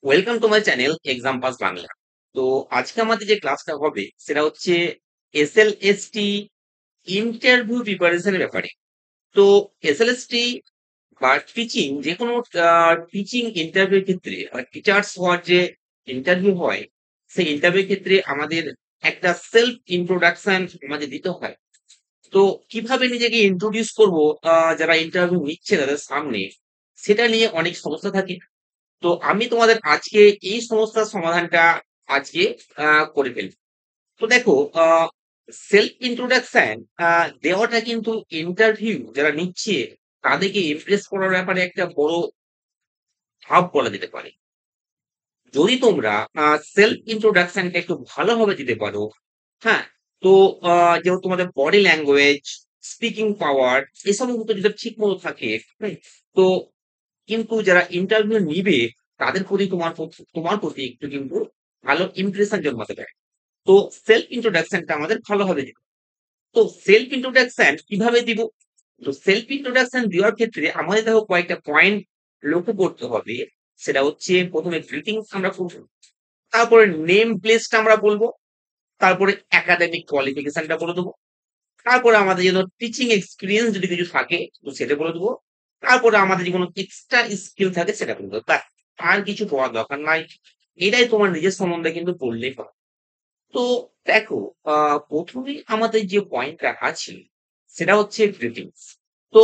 Welcome to my channel exam pass Bangla. তো আজকে আমাদের যে ক্লাসটা হবে সেটা হচ্ছে এসএলএসটি ইন্টারভিউ প্রিপারেশনের ব্যাপারে। তো এসএলএসটি বা টিচিং যে কোনো টিচিং ইন্টারভিউর ক্ষেত্রে টিচার্স হওয়ার যে ইন্টারভিউ হয়, সেই ইন্টারভিউর ক্ষেত্রে আমাদের একটা সেলফ ইন্ট্রোডাকশন আমাদের দিতে হয়। তো কিভাবে নিজেকে ইন্ট্রোডিউস করব যারা ইন্টারভিউ নিচ্ছে তাদের সামনে, সেটা নিয়ে অনেক সমস্যা থাকে। তো আমি তোমাদের আজকে এই সমস্যার সমাধানটা আজকে করে ফেলবো। তো দেখো, সেলফ ইন্ট্রোডাকশন দেওয়াটা কিন্তু ইন্টারভিউ যারা নিচ্ছে তাদেরকে ইমপ্রেস করার ব্যাপারে একটা বড় ধাপ বলা যেতে পারে। যদি তোমরা সেলফ ইন্ট্রোডাকশনটা একটু ভালোভাবে দিতে পারো, হ্যাঁ, তো যেমন তোমাদের বডি ল্যাঙ্গুয়েজ, স্পিকিং পাওয়ার, এসব কিন্তু যদি ঠিক মতো থাকে, তো কিন্তু যারা ইন্টারভিউ নিবে তাদের প্রতি তোমার প্রতি একটু কিন্তু ভালো ইমপ্রেশন জন্মাতে পারে। তো সেলফ ইন্ট্রোডাকশনটা আমাদের ভালোভাবে দিব। তো সেলফ ইন্ট্রোডাকশন কিভাবে দিব? তো সেলফ ইন্ট্রোডাকশন দেওয়ার ক্ষেত্রে আমাদের দেখো কয়েকটা পয়েন্ট লক্ষ্য করতে হবে। সেটা হচ্ছে প্রথমে গ্রিটিংস আমরা করবো, তারপরে নেম প্লেসটা আমরা বলবো, তারপরে একাডেমিক কোয়ালিফিকেশনটা বলে দেবো, তারপরে আমাদের যেন টিচিং এক্সপিরিয়েন্স যদি কিছু থাকে তো সেটা বলে দেবো, তারপরে আমাদের যে কোনো এক্সট্রা স্কিল থাকে সেটা বলে দেবো। ব্যাস, আর কিছু পড়ার দরকার নাই। এটাই তোমার নিজের সম্বন্ধে কিন্তু বললেই হবে। তো দেখো, প্রথমেই আমাদের যে পয়েন্টটা আছে সেটা হচ্ছে গ্রিটিংস। তো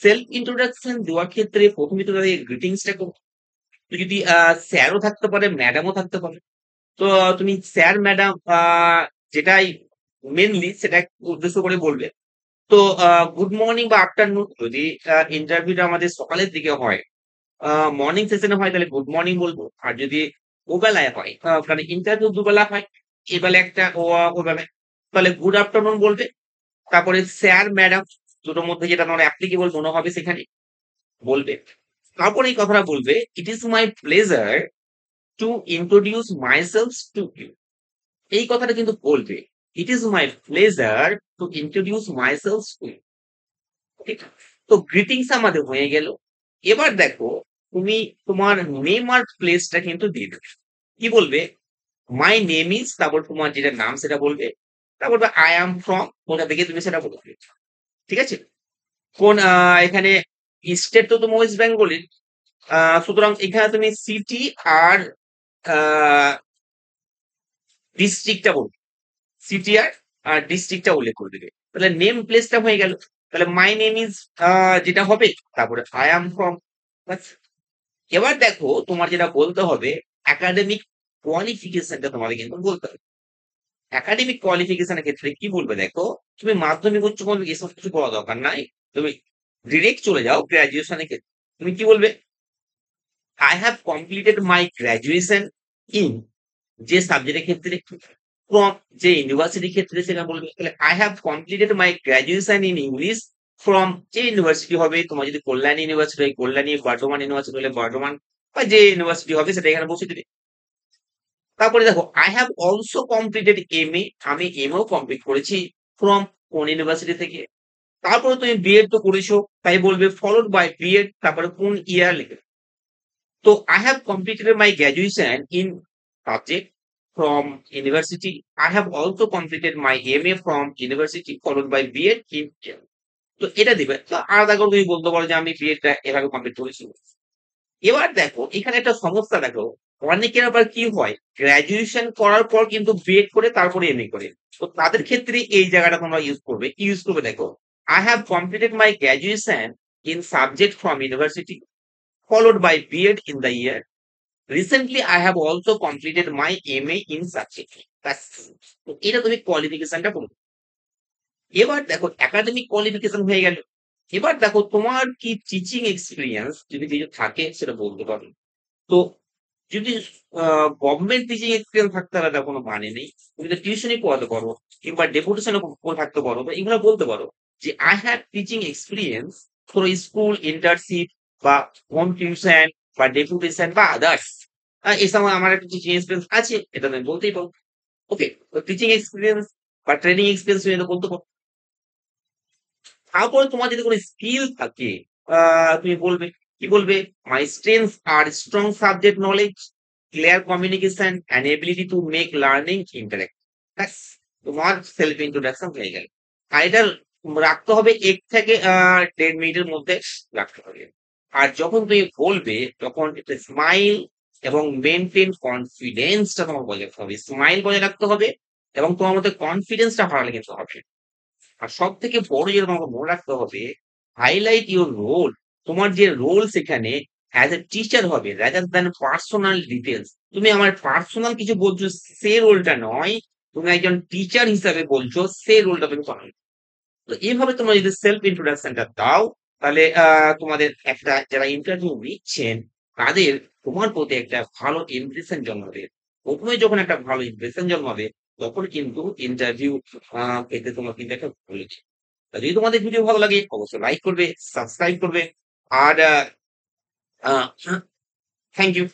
সেলফ ইন্ট্রোডাকশন দেওয়ার ক্ষেত্রে প্রথমে তো তাদের গ্রিটিংসটা করো। তো যদি স্যারও থাকতে পারে, ম্যাডামও থাকতে পারে। তো তুমি স্যার ম্যাডাম যেটাই মেনলি সেটা উদ্দেশ্য করে বলবে। তো গুড মর্নিং বা আফটারনুন, যদি ইন্টারভিউটা আমাদের সকালের দিকে হয়, মর্নিং সেশনে হয় তাহলে গুড মর্নিং বলবো। আর যদি ওবেলায় হয়, কারণ ইন্টারভিউ দুবেলা হয়, এবেলা একটা ওবেলায়, তাহলে গুড আফটারনুন বলবে। তারপরে স্যার ম্যাডাম দুটোর মধ্যে যেটা তোমার অ্যাপ্লিকেবল মনে হবে সেখানে বলবে। তারপরে এই কথাটা বলবে, it is my pleasure to introduce myself to you. এই কথাটা কিন্তু বলবে, it is my pleasure to introduce myself to you. ঠিক আছে? তো গ্রিটিংস আমাদের হয়ে গেল। এবার দেখো, তুমি তোমার নেম আর প্লেসটা কিন্তু দিয়ে দেবে। কি বলবে? মাই নেম ইজ, তারপর তোমার যেটা নাম সেটা বলবে, তারপর আই অ্যাম ফ্রম, কোথা থেকে তুমি সেটা বলবে। ঠিক আছে? কোন এখানে স্টেট তো তুমি ওয়েস্ট বেঙ্গলের, সুতরাং এখানে তুমি সিটি আর ডিস্ট্রিক্টটা বলবে। সিটি আর ডিস্ট্রিক্টটা উল্লেখ করে দেবে। তাহলে নেম প্লেসটা হয়ে গেল। তাহলে মাই নেম ইজ যেটা হবে, তারপরে আই অ্যাম ফ্রম। এবার দেখো, তোমার যেটা বলতে হবে একাডেমিক কোয়ালিফিকেশনটা তোমাকে কিন্তু বলতে হবে। একাডেমিক কোয়ালিফিকেশনের ক্ষেত্রে কি বলবে দেখো, তুমি মাধ্যমিক উচ্চ মাধ্যমিক এসব কিছু পড়া দরকার নাই। তুমি ডিরেক্ট চলে যাও গ্রাজুয়েশনের ক্ষেত্রে। তুমি কি বলবে? I have completed my graduation in, যে সাবজেক্টের ক্ষেত্রে, ফ্রম, যে ইউনিভার্সিটির ক্ষেত্রে সেটা বলবে। তাহলে I have completed my graduation in English from, যে ইউনিভার্সিটি হবে, তোমার যদি কল্যাণী ইউনিভার্সিটি হয় কল্যাণী, বর্ধমান ইউনিভার্সিটি হলে বর্ধমান, বা যে ইউনিভার্সিটি হবে সেটা এখানে বসে দিবে। তারপরে দেখো, I have also completed M A, আমি এম এও কমপ্লিট করেছি ফ্রম, কোন ইউনিভার্সিটি থেকে। তারপরে তুমি বিএড তো করেছো, তাই বলবে ফলোড বাই বিএড, তারপরে কোন ইয়ার লিখে। তো I have completed my graduation in subject from university, I have also completed my M A from university followed by BEd in. তো এটা দিবে। তো আলাদা করে তুমি বলতে পারো যে আমি বিএডটা এভাবে কমপ্লিট করেছি। এবার দেখো এখানে একটা সমস্যা দেখো, অনেকের আবার কি হয়, গ্রাজুয়েশন করার পর কিন্তু বিএড করে তারপরে এমএ করে। তো তাদের ক্ষেত্রে এই জায়গাটা তোমরা ইউজ করবে, কি ইউজ করবে দেখো, I have completed my graduation in subject from university followed by B.Ed in the year. Recently, I have also completed my MA in subject. ব্যাস। তো এটা তুমি কোয়ালিফিকেশনটা বলবে। এবার দেখো একাডেমিক কোয়ালিফিকেশন হয়ে গেল। এবার দেখো তোমার কি টিচিং এক্সপিরিয়েন্স যদি কিছু থাকে সেটা বলতে পারো। তো যদি গভর্নমেন্ট টিচিং এক্সপিরিয়েন্স থাকতে পারে তার কোনো মানে নেই। তুমি তো টিউশনই পড়াতে পারো, কিংবা ডেপুটেশনে থাকতে পারো, বা এগুলো বলতে পারো যে I have teaching experience for school internship, বা হোম টিউশন, বা ডেপুটেশন, বা আদার্স। এই সময় আমার একটা টিচিং এক্সপিরিয়েন্স আছে, এটা তুমি বলতেই পারো। ওকে, তো টিচিং এক্সপিরিয়েন্স বা ট্রেনিং এক্সপিরিয়েন্স তুমি এটা বলতে পারো। তারপরে তোমার যদি কোনো স্কিল থাকে, তুমি বলবে, কি বলবে? My strength are strong subject knowledge, clear communication and ability to make learning interact. ব্যাস, তোমার সেলফ ইন্ট্রোডাকশন হয়ে গেল। আর এটা রাখতে হবে ১ থেকে ১.৫ মিনিটের মধ্যে রাখতে হবে। আর যখন তুমি বলবে তখন একটা স্মাইল এবং মেইনটেইন কনফিডেন্সটা তোমার বজায় রাখতে হবে। স্মাইল বজায় রাখতে হবে এবং তোমার মধ্যে কনফিডেন্সটা হারালে কিন্তু হবে না। আর সবথেকে বড় যেটা তোমাকে মনে রাখতে হবে, হাইলাইট ইউর রোল। তোমার যে রোল সেখানে অ্যাজ এ টিচার হবে রাদার দ্যান পার্সোনাল ডিটেইলস। তুমি আমার পার্সোনাল কিছু বলছো, সে রোলটা নয়। তুমি একজন টিচার হিসাবে বলছো, সে রোলটা তুমি করো। তো এইভাবে তোমরা যদি সেলফ ইন্ট্রোডাকশনটা দাও, তাহলে তোমাদের একটা যারা ইন্টারভিউ নিচ্ছেন তাদের তোমার প্রতি একটা ভালো ইমপ্রেশন জন্মাবে। প্রথমে যখন একটা ভালো ইমপ্রেশন জন্মাবে, তখন কিন্তু ইন্টারভিউ পেতে তোমার কিন্তু একটা ভালো দিবে। যদি তোমাদের ভিডিও ভালো লাগে অবশ্যই লাইক করবে, সাবস্ক্রাইব করবে। আর থ্যাংক ইউ।